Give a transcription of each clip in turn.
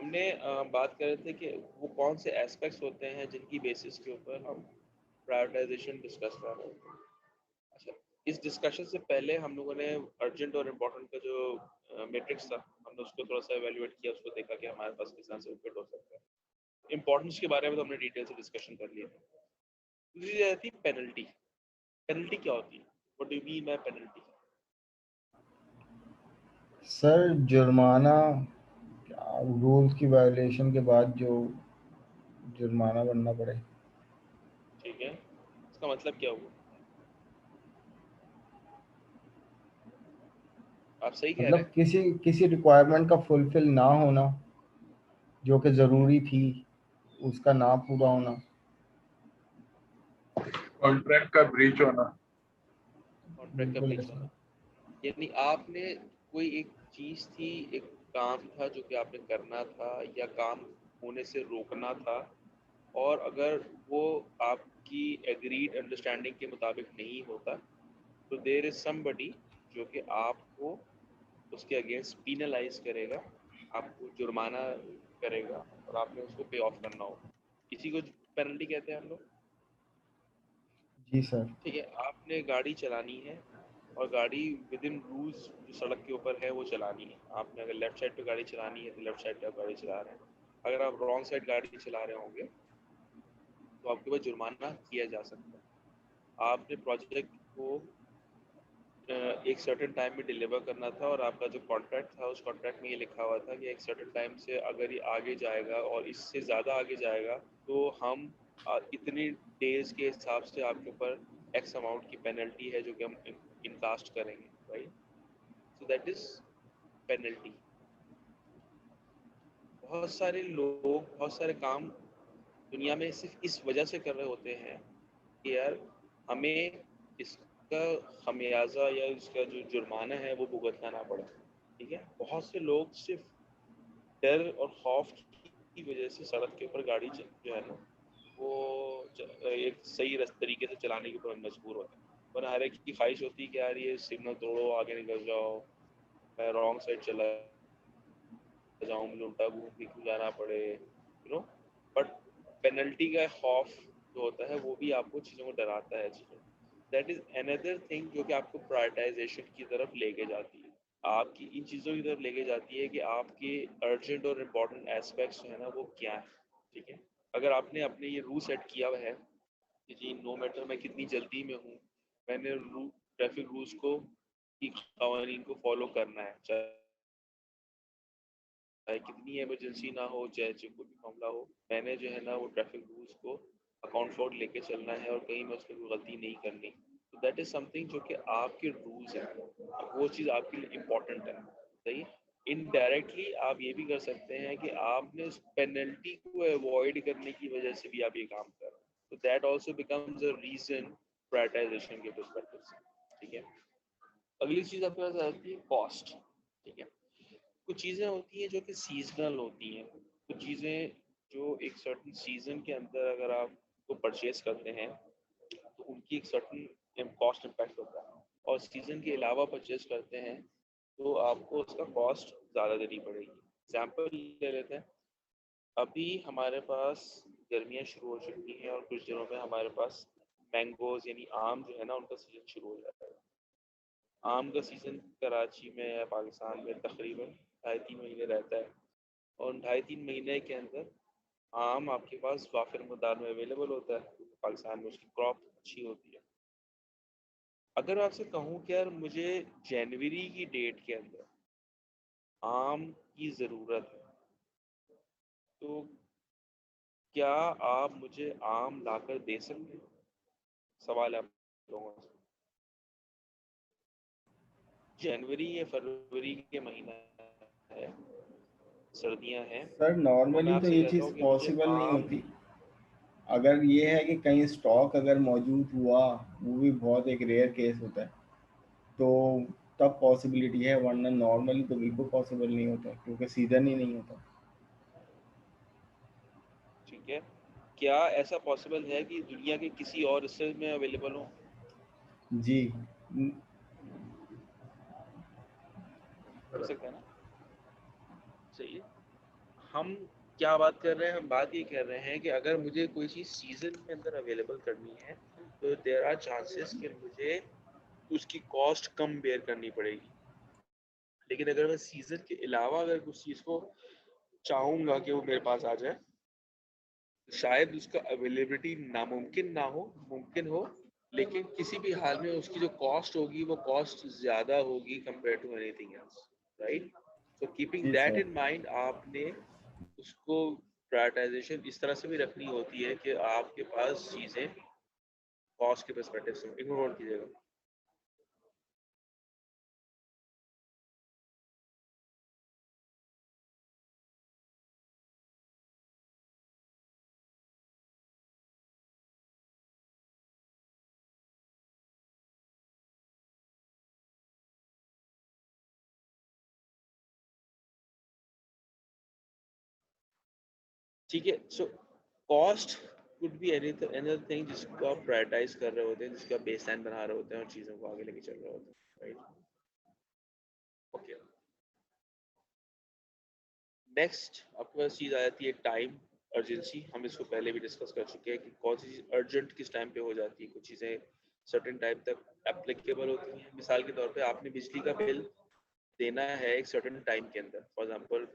हमने बात कर रहे थे कि वो कौन से एस्पेक्ट्स होते हैं जिनकी बेसिस के ऊपर हम प्रायोरिटाइजेशन डिस्कस कर रहे हैं। अच्छा, इस डिस्कशन से पहले हम लोगों ने अर्जेंट और इम्पोर्टेंट का जो मैट्रिक्स था हमने उसको थोड़ा सा एवेल्युएट किया, उसको देखा कि हमारे पास किस तरह से फिट हो सकता है। इम्पोर्टेंस के बारे में तो हमने डिटेल से डिस्कशन कर लिया। दूसरी रहती है पेनल्टी। पेनल्टी क्या होती है? What do you mean by penalty? Sir जुर्माना, रूल्स की वायोलेशन के बाद जो जुर्माना बनना पड़े। ठीक है, इसका मतलब क्या हुआ? आप सही कह रहे मतलब हैं। किसी किसी रिक्वायरमेंट का फुलफिल ना होना जो कि ज़रूरी थी, उसका ना पूरा होना। कॉन्ट्रैक्ट का ब्रीच होना। कॉन्ट्रैक्ट का बिल्कुल ब्रीच ऐसा। होना, यानी आपने कोई एक चीज थी, एक काम था जो कि आपने करना था या काम होने से रोकना था, और अगर वो आपकी एग्रीड अंडरस्टैंडिंग के मुताबिक नहीं होता तो देयर इज समबडी जो कि आपको उसके अगेंस्ट पीनलाइज करेगा, आपको जुर्माना करेगा और आपने उसको पे ऑफ करना होगा। इसी को पेनल्टी कहते हैं हम लोग। जी सर। ठीक है, आपने गाड़ी चलानी है और गाड़ी विद इन रूल्स जो सड़क के ऊपर है वो चलानी है। आपने अगर लेफ्ट साइड पे गाड़ी चलानी है तो लेफ्ट साइड पे आप गाड़ी चला रहे हैं। अगर आप रॉन्ग साइड गाड़ी चला रहे होंगे तो आपके पास जुर्माना किया जा सकता है। आपने प्रोजेक्ट को एक सर्टेन टाइम में डिलीवर करना था और आपका जो कॉन्ट्रैक्ट था उस कॉन्ट्रैक्ट में ये लिखा हुआ था कि एक सर्टेन टाइम से अगर ये आगे जाएगा और इससे ज़्यादा आगे जाएगा तो हम इतने डेज के हिसाब से आपके ऊपर एक्स अमाउंट की पेनल्टी है जो कि हम इनकास्ट करेंगे, right? So that is penalty. बहुत सारे लोग बहुत सारे काम दुनिया में सिर्फ इस वजह से कर रहे होते हैं कि यार हमें इसका खमियाजा या इसका जो जुर्माना है वो भुगतना ना पड़े। ठीक है, बहुत से लोग सिर्फ डर और खौफ की वजह से सड़क के ऊपर गाड़ी जो है ना वो एक सही तरीके से चलाने के ऊपर मजबूर होते हैं। वरना हर एक की ख्वाहिश होती है कि यार ये सिग्नल तोड़ो, आगे निकल जाओ, मैं रॉन्ग साइड चला जाऊं, मुझे उल्टा घूम के क्यों जाना पड़े, यू नो। बट पेनल्टी का खौफ जो होता है वो भी आपको चीज़ों को डराता है चीज़ों। दैट इज अनदर थिंग जो कि आपको प्रायोरिटाइजेशन की तरफ लेके जाती है, आपकी इन चीज़ों की तरफ लेके जाती है कि आपके अर्जेंट और इम्पोर्टेंट एस्पेक्ट्स जो है ना वो क्या है। ठीक है, अगर आपने अपने ये रूल सेट किया हुआ है कि जी नो मैटर मैं कितनी जल्दी में हूँ, मैंने ट्रैफिक रूल्स को की कवानीन को फॉलो करना है, चाहे कितनी इमरजेंसी ना हो, चाहे कोई भी मामला हो, मैंने जो है ना वो ट्रैफिक रूल्स को अकाउंट फॉर लेके चलना है और कहीं मैं उसमें कोई गलती नहीं करनी। तो दैट इज समथिंग जो कि आपके रूल्स हैं, वो चीज़ आपके लिए इम्पोर्टेंट है। सही। इनडायरेक्टली आप ये भी कर सकते हैं कि आपने उस पेनल्टी को अवॉइड करने की वजह से भी आप ये काम कर रहे हैं, तो that also becomes a reason prioritization के परस्पेक्टिव से। ठीक है, अगली चीज़ आपके पास आती है कॉस्ट। ठीक है, कुछ चीज़ें होती हैं जो कि सीजनल होती हैं, कुछ चीज़ें जो एक सर्टन सीजन के अंदर अगर आप को परचेज करते हैं तो उनकी एक सर्टन कॉस्ट इम्पैक्ट होता है, और सीजन के अलावा परचेज करते हैं तो आपको उसका कॉस्ट ज़्यादा देनी पड़ेगी। एग्जाम्पल ले लेते हैं, अभी हमारे पास गर्मियाँ शुरू हो चुकी हैं और कुछ दिनों में हमारे पास मैंगोज यानी आम जो है ना उनका सीजन शुरू हो जाता है। आम का सीज़न कराची में या पाकिस्तान में तकरीबन 2.5-3 महीने रहता है, और 2.5-3 महीने के अंदर आम आपके पास वाफिर मकदार में अवेलेबल होता है क्योंकि पाकिस्तान में उसकी क्रॉप अच्छी होती है। अगर मैं आपसे कहूँ कि यार मुझे जनवरी की डेट के अंदर आम की ज़रूरत है, तो क्या आप मुझे आम लाकर दे सकते हैं? सवाल है आप लोगों से। जनवरी या फरवरी के महीना है, सर्दियां हैं, सर और मैं नॉर्मली तो आपसे ये कहता चीज़ हूँ कि मुझे पॉसिबल नहीं आम। होती। अगर ये है कि कहीं स्टॉक अगर मौजूद हुआ, वो भी बहुत एक रेयर केस होता है, तो तब पॉसिबिलिटी है, वरना नॉर्मली तो बिल्कुल पॉसिबल नहीं होता क्योंकि सीज़न ही नहीं होता। ठीक है, क्या ऐसा पॉसिबल है कि दुनिया के किसी और हिस्से में अवेलेबल हो? जी। हो सकता है ना? सही है। हम क्या बात कर रहे हैं, हम बात ये कर रहे हैं कि अगर मुझे कोई चीज़ सीजन के अंदर अवेलेबल करनी है तो देयर आर चांसेस कि मुझे उसकी कॉस्ट कम बेयर करनी पड़ेगी। लेकिन अगर मैं सीजन के अलावा अगर कुछ चीज़ को चाहूँगा कि वो मेरे पास आ जाए, तो शायद उसका अवेलेबिलिटी नामुमकिन ना हो, मुमकिन हो, लेकिन किसी भी हाल में उसकी जो कॉस्ट होगी वो कॉस्ट ज़्यादा होगी compare to anything else, right? So keeping ji that sir. In mind आपने उसको प्रायोरिटाइजेशन इस तरह से भी रखनी होती है कि आपके पास चीज़ें कॉस्ट के पर्सपेक्टिव से, इग्नोर मत कीजिएगा। ठीक है, so cost could be any another thing जिसको आप प्रायोरिटाइज कर रहे होते हैं, जिसका बेस लाइन बना रहे होते हैं और चीज़ों को आगे लेके चल रहे होते हैं, राइट? ओके, नेक्स्ट आपके पास चीज़ आ जाती है टाइम अर्जेंसी। हम इसको पहले भी डिस्कस कर चुके हैं कि कौन सी चीज़ अर्जेंट किस टाइम पे हो जाती है। कुछ चीज़ें सर्टेन टाइम तक एप्लीकेबल होती हैं। मिसाल के तौर पे आपने बिजली का बिल देना है एक सर्टेन टाइम के अंदर। फॉर एग्जांपल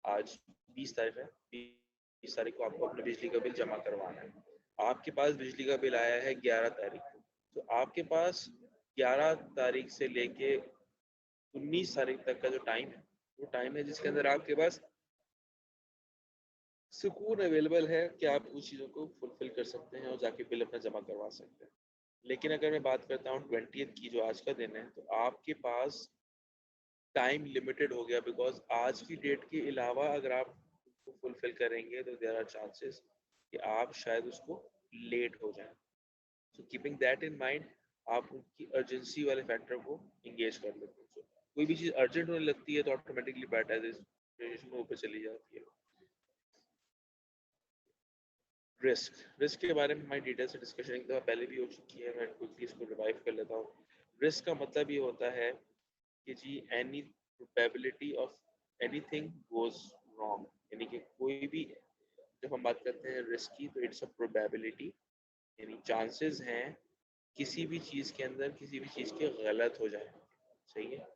आज 20 तारीख है, 20 तारीख को आपको अपने बिजली का बिल जमा करवाना है। आपके पास बिजली का बिल आया है 11 तारीख को, तो आपके पास 11 तारीख से लेके 19 तारीख तक का जो टाइम है, वो टाइम है जिसके अंदर आपके पास सुकून अवेलेबल है कि आप उस चीज़ों को फुलफिल कर सकते हैं और जाके बिल अपना जमा करवा सकते हैं। लेकिन अगर मैं बात करता हूँ 20th की, जो आज का दिन है, तो आपके पास टाइम लिमिटेड हो गया, बिकॉज आज की डेट के अलावा अगर आप उसको फुलफिल करेंगे तो देयर आर चांसेस कि आप शायद उसको लेट हो जाएं। So keeping that in mind आप उनकी अर्जेंसी वाले फैक्टर को इंगेज कर लेते हैं। So, कोई भी चीज़ अर्जेंट होने लगती है तो ऑटोमेटिकली प्रायोरिटाइजेशन ऊपर चली जाती है। रिस्क, रिस्क के बारे में हमारी डिटेल से डिस्कशन एक दफ़ा पहले भी हो चुकी है, मैं क्विकली इसको रिवाइव कर लेता हूँ। रिस्क का मतलब ये होता है कि जी any probability of anything goes wrong, यानी कि कोई भी, जब हम बात करते हैं रिस्क की तो इट्स अ प्रोबेबिलिटी, यानी चांसेस हैं किसी भी चीज़ के अंदर किसी भी चीज़ के गलत हो जाए। सही है,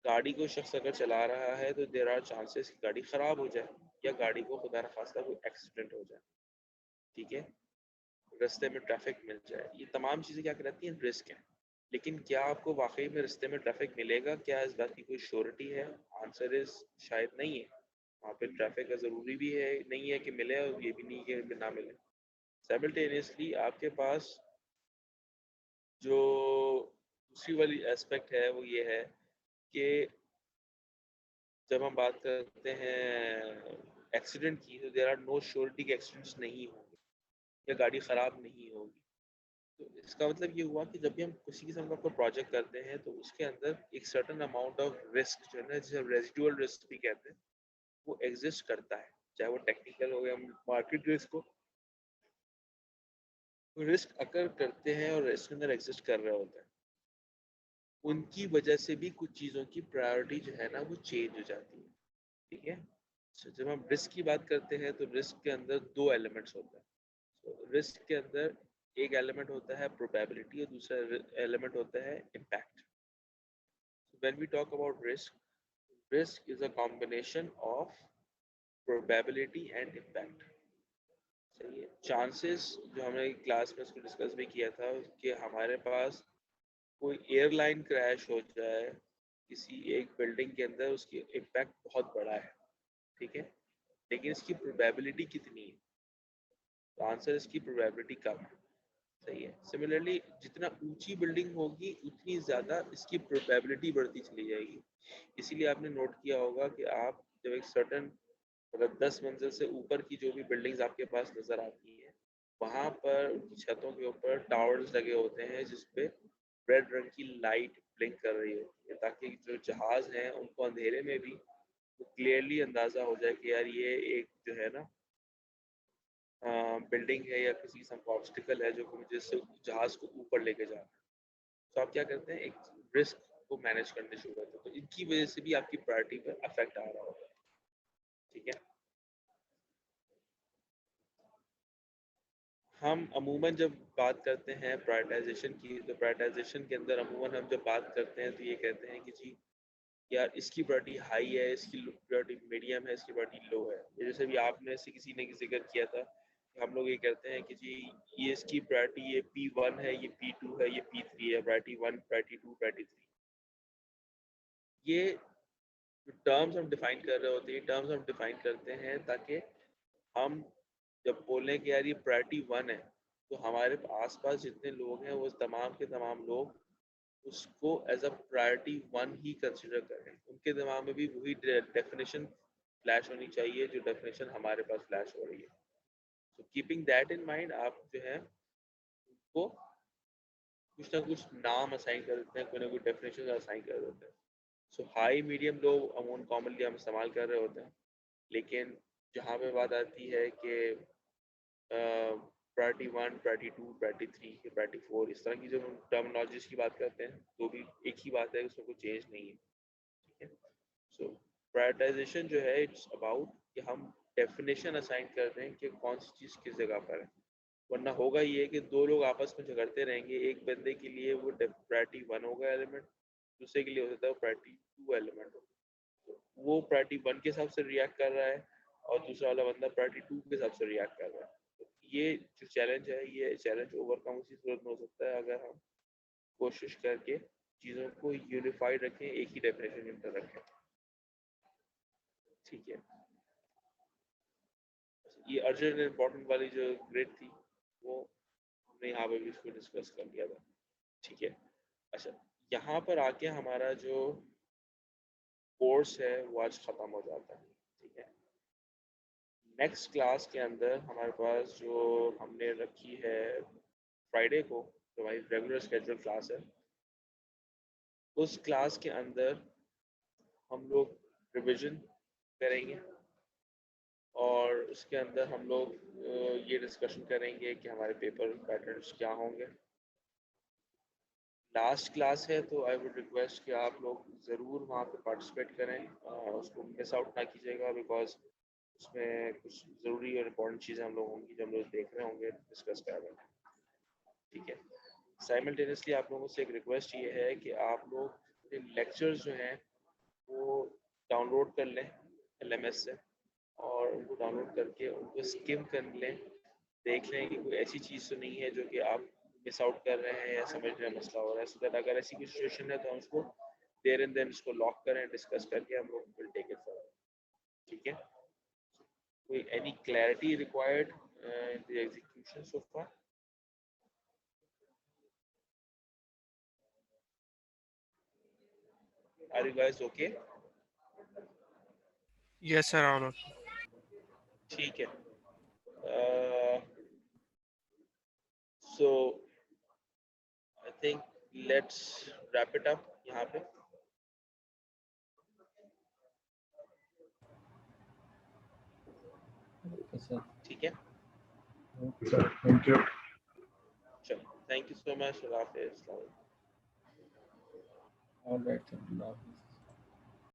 गाड़ी को शख्स अगर चला रहा है तो देर आर चांसेस कि गाड़ी ख़राब हो जाए या गाड़ी को खुदा न खास्ता कोई एक्सीडेंट हो जाए। ठीक है, रास्ते में ट्रैफिक मिल जाए, ये तमाम चीज़ें क्या कहलाती हैं, रिस्क हैं। लेकिन क्या आपको वाकई में रास्ते में ट्रैफिक मिलेगा, क्या इस बात की कोई श्योरिटी है? आंसर इज शायद नहीं है। वहाँ पे ट्रैफिक का ज़रूरी भी है नहीं है कि मिले, और ये भी नहीं कि ना मिले। साइमल्टेनियसली आपके पास जो दूसरी वाली एस्पेक्ट है वो ये है कि जब हम बात करते हैं एक्सीडेंट की, तो देर आर नो श्योरिटी कि एक्सीडेंट्स नहीं होंगे या गाड़ी ख़राब नहीं होगी। तो इसका मतलब ये हुआ कि जब भी हम किसी किस्म का कोई प्रोजेक्ट करते हैं तो उसके अंदर एक सर्टेन अमाउंट ऑफ रिस्क जो है ना, जिसे रेजिडुअल रिस्क भी कहते हैं, वो एग्जिस्ट करता है। चाहे वो टेक्निकल हो या मार्केट रिस्क हो, रिस्क अकर करते हैं और रिस्क के अंदर एग्जिस्ट कर रहे होते हैं। उनकी वजह से भी कुछ चीज़ों की प्रायोरिटी जो है ना वो चेंज हो जाती है। ठीक है, तो जब हम रिस्क की बात करते हैं तो रिस्क के अंदर दो एलिमेंट्स होते हैं। तो रिस्क के अंदर एक एलिमेंट होता है प्रोबेबिलिटी और दूसरा एलिमेंट होता है impact. When we talk about risk, risk is a combination of probability and impact. सही है, चांसेस जो हमने क्लास में इसको डिस्कस भी किया था कि हमारे पास कोई एयरलाइन क्रैश हो जाए किसी एक बिल्डिंग के अंदर, उसकी इम्पैक्ट बहुत बड़ा है। ठीक है, लेकिन इसकी प्रोबेबिलिटी कितनी है? तो आंसर इसकी प्रोबेबिलिटी कम है। सही है, सिमिलरली जितना ऊंची बिल्डिंग होगी उतनी ज़्यादा इसकी प्रोबेबिलिटी बढ़ती चली जाएगी। इसीलिए आपने नोट किया होगा कि आप जब एक सर्टन, मतलब 10 मंजिल से ऊपर की जो भी बिल्डिंग्स आपके पास नज़र आती हैं, वहाँ पर उनकी छतों के ऊपर टावर्स लगे होते हैं जिसपे रेड रंग की लाइट ब्लिंक कर रही होती है, ताकि जो जहाज़ हैं उनको अंधेरे में भी क्लियरली अंदाज़ा हो जाए कि यार ये एक जो है ना बिल्डिंग है या किसी किस्म का ऑब्स्टिकल है जो कि मुझे से जहाज़ को ऊपर लेके जा रहा है। तो आप क्या करते हैं, एक रिस्क को मैनेज करने शुरू करते हैं। तो इनकी वजह से भी आपकी प्रायोरिटी पर अफेक्ट आ रहा होगा। ठीक है। हम अमूमन जब बात करते हैं प्रायोरिटाइजेशन की, तो प्रायोरिटाइजेशन के अंदर अमूमन हम जब बात करते हैं तो ये कहते हैं कि जी यार इसकी प्रायोरिटी हाई है, इसकी प्रायोरिटी मीडियम है, इसकी प्रायोरिटी लो है। जैसे भी आपने से किसी ने जिक्र किया था, हम लोग ये कहते हैं कि जी ये इसकी प्रायोरिटी ये P1 है, ये P2 है, ये P3 है, प्रायोरिटी 1, प्रायोरिटी 2, प्रायोरिटी 3। ये टर्म्स हम डिफाइन कर रहे होते हैं, टर्म्स हम डिफाइन करते हैं ताकि हम जब बोलें कि यार ये प्रायोरिटी 1 है, तो हमारे आसपास जितने लोग हैं वो तमाम के तमाम लोग उसको एज अ प्रायोरिटी 1 ही कंसिडर करें। उनके दिमाग में भी वही डेफिनेशन फ्लैश होनी चाहिए जो डेफिनेशन हमारे पास फ्लैश हो रही है। So keeping that in mind, आप जो है उनको कुछ ना कुछ नाम असाइन कर देते हैं, कोई ना कोई डेफिनेशन असाइन कर देते हैं। सो हाई मीडियम लो अमूमन कॉमनली हम इस्तेमाल कर रहे होते हैं, लेकिन जहाँ पे बात आती है कि प्रायोरिटी 1, प्रायोरिटी 2, प्रायोरिटी 3, प्रायोरिटी 4, इस तरह की जब हम टर्मिनोलॉजीज की बात करते हैं तो भी एक ही बात है, उसमें कोई चेंज नहीं है। ठीक है। सो प्रायोरिटाइजेशन जो है इट्स अबाउट कि हम डेफिनेशन असाइन कर दें कि कौन सी चीज़ किस जगह पर है। वरना होगा ये कि दो लोग आपस में झगड़ते रहेंगे, एक बंदे के लिए वो प्रायोरिटी 1 होगा एलिमेंट, दूसरे के लिए हो सकता है प्रायोरिटी 2 एलिमेंट हो। तो वो प्रायोरिटी 1 के हिसाब से रिएक्ट कर रहा है और दूसरा वाला बंदा प्रायोरिटी 2 के हिसाब से रिएक्ट कर रहा है। तो ये जो चैलेंज है, ये चैलेंज ओवरकम उसी सूरत में हो सकता है अगर हम कोशिश करके चीज़ों को यूनिफाइड रखें, एक ही डेफिनेशन के अंदर रखें। ठीक है। ये अर्जेंट एंड इम्पोर्टेंट वाली जो ग्रेड थी वो हमने यहाँ पे भी इसको डिस्कस कर लिया था। ठीक है। अच्छा, यहाँ पर आके हमारा जो कोर्स है वो आज ख़त्म हो जाता है। ठीक है। नेक्स्ट क्लास के अंदर हमारे पास जो हमने रखी है फ्राइडे को, जो हमारी रेगुलर स्केड्यूल क्लास है, उस क्लास के अंदर हम लोग रिविजन करेंगे और उसके अंदर हम लोग ये डिस्कशन करेंगे कि हमारे पेपर पैटर्न्स क्या होंगे। लास्ट क्लास है तो आई वुड रिक्वेस्ट कि आप लोग ज़रूर वहाँ पे पार्टिसिपेट करें, उसको मिस आउट ना कीजिएगा, बिकॉज उसमें कुछ ज़रूरी और इम्पोर्टेंट चीज़ें हम लोग होंगी जो हम लोग देख रहे होंगे, डिस्कस कर रहे हैं। ठीक है। साइमल्टेनियसली आप लोगों से एक रिक्वेस्ट ये है कि आप लोग लेक्चर्स जो हैं वो डाउनलोड कर लें LMS से, और उनको डाउनलोड करके उनको स्किम कर लें, देख लें कि कोई ऐसी चीज़ तो नहीं है जो कि आप मिस आउट कर रहे हैं या समझने में मसला हो रहा है, सो दैट अगर ऐसी कोई सिचुएशन है तो हम उसको देयर एंड देन इसको लॉक करें, डिस्कस करके हम लोग विल टेक इट फॉरवर्ड। ठीक है। कोई any clarity required in the execution so far? Are you guys okay? Yes, Sir Honor. ठीक है। So I think let's wrap it up यहाँ पे। ठीक है। Thank you. चलो, thank you so much. All right, sir.